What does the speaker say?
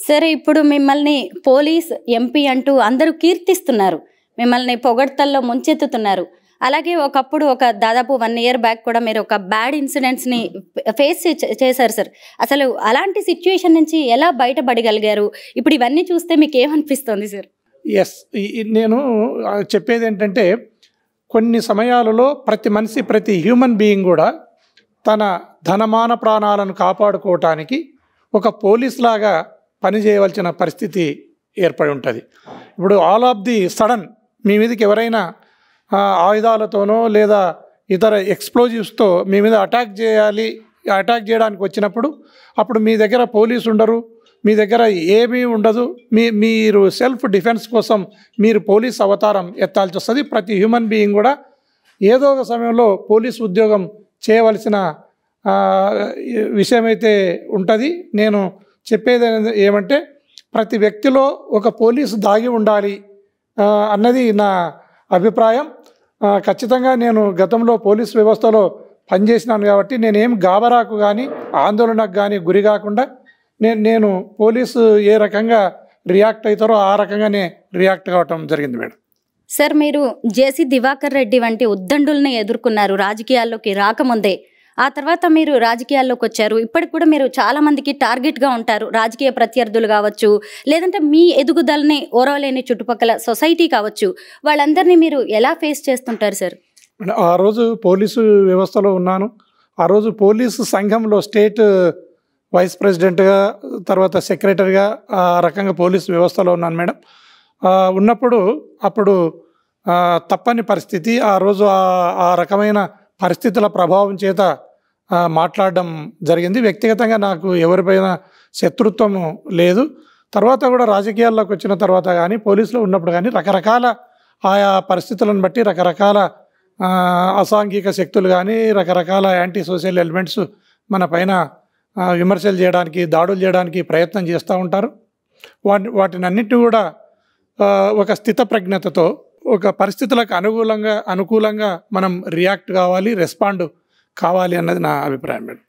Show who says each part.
Speaker 1: సరే ఇప్పుడు మిమ్మల్ని పోలీస్, ఎంపీ అంటూ అందరూ కీర్తిస్తున్నారు. మిమ్మల్ని పొగడ్తల్లో ముంచెత్తుతున్నారు. అలాగే ఒకప్పుడు దాదాపు 1 ఇయర్ బ్యాక్ కూడా మీరు ఒక బ్యాడ్ ఇన్సిడెంట్స్‌ని ఫేస్ చేశారు సార్. అసలు అలాంటి సిట్యుయేషన్ నుంచి ఎలా బయటపడగలిగారు? ఇప్పుడు ఇవన్నీ చూస్తే మీకేమనిపిస్తుంది సార్?
Speaker 2: యెస్. నేను చెప్పేదేంటంటే కొన్ని సమయాలలో ప్రతి మనిషి, ప్రతి హ్యూమన్ బీయింగ్ కూడా తన ధనమాన ప్రాణాలను కాపాడుకోవటానికి ఒక పోలీస్ లాగా పనిచేయవలసిన పరిస్థితి ఏర్పడి ఉంటుంది. ఇప్పుడు ఆల్ ఆఫ్ ది సడన్ మీ మీదకి ఎవరైనా ఆయుధాలతోనో లేదా ఇతర ఎక్స్ప్లోజివ్స్తో మీ మీద అటాక్ చేయడానికి వచ్చినప్పుడు అప్పుడు మీ దగ్గర పోలీసు ఉండరు, మీ దగ్గర ఏమీ ఉండదు. మీరు సెల్ఫ్ డిఫెన్స్ కోసం మీరు పోలీస్ అవతారం ఎత్తాల్సి వస్తుంది. ప్రతి హ్యూమన్ బీయింగ్ కూడా ఏదో ఒక సమయంలో పోలీస్ ఉద్యోగం చేయవలసిన విషయమైతే ఉంటుంది. నేను చెప్పేది ఏమంటే ప్రతి వ్యక్తిలో ఒక పోలీసు దాగి ఉండాలి అన్నది నా అభిప్రాయం. ఖచ్చితంగా నేను గతంలో పోలీస్ వ్యవస్థలో పనిచేసినాను కాబట్టి నేనేం గాబరాకు కానీ ఆందోళనకు కానీ గురి కాకుండా నేను పోలీసు ఏ రకంగా రియాక్ట్ అవుతారో ఆ రకంగానే రియాక్ట్ కావటం జరిగింది మేడం.
Speaker 1: సార్ మీరు జేసీ దివాకర్ రెడ్డి వంటి ఉద్దండుల్ని ఎదుర్కొన్నారు రాజకీయాల్లోకి రాకముందే. ఆ తర్వాత మీరు రాజకీయాల్లోకి వచ్చారు. ఇప్పటికి కూడా మీరు చాలా మందికి టార్గెట్గా ఉంటారు. రాజకీయ ప్రత్యర్థులు కావచ్చు, లేదంటే మీ ఎదుగుదలని ఓరవలేని చుట్టుపక్కల సొసైటీ కావచ్చు, వాళ్ళందరినీ మీరు ఎలా ఫేస్ చేస్తుంటారు సార్?
Speaker 2: ఆ రోజు పోలీసు వ్యవస్థలో ఉన్నాను. ఆ రోజు పోలీసు సంఘంలో స్టేట్ వైస్ ప్రెసిడెంట్గా, తర్వాత సెక్రటరీగా ఆ రకంగా పోలీసు వ్యవస్థలో ఉన్నాను మేడం. అప్పుడు తప్పని పరిస్థితి. ఆ రోజు ఆ రకమైన పరిస్థితుల ప్రభావం చేత మాట్లాడడం జరిగింది. వ్యక్తిగతంగా నాకు ఎవరిపైన శత్రుత్వము లేదు. తర్వాత కూడా రాజకీయాల్లోకి వచ్చిన తర్వాత కానీ పోలీసులో ఉన్నప్పుడు కానీ రకరకాల ఆయా పరిస్థితులను బట్టి రకరకాల అసాంఘిక శక్తులు కానీ రకరకాల యాంటీ సోషల్ ఎలిమెంట్స్ మన పైన విమర్శలు చేయడానికి, దాడులు చేయడానికి ప్రయత్నం చేస్తూ ఉంటారు. వాటినన్నిటి కూడా ఒక స్థితప్రజ్ఞతతో ఒక పరిస్థితులకు అనుకూలంగా మనం రియాక్ట్ కావాలి, రెస్పాండ్ కావాలి అన్నది నా అభిప్రాయం మేడం.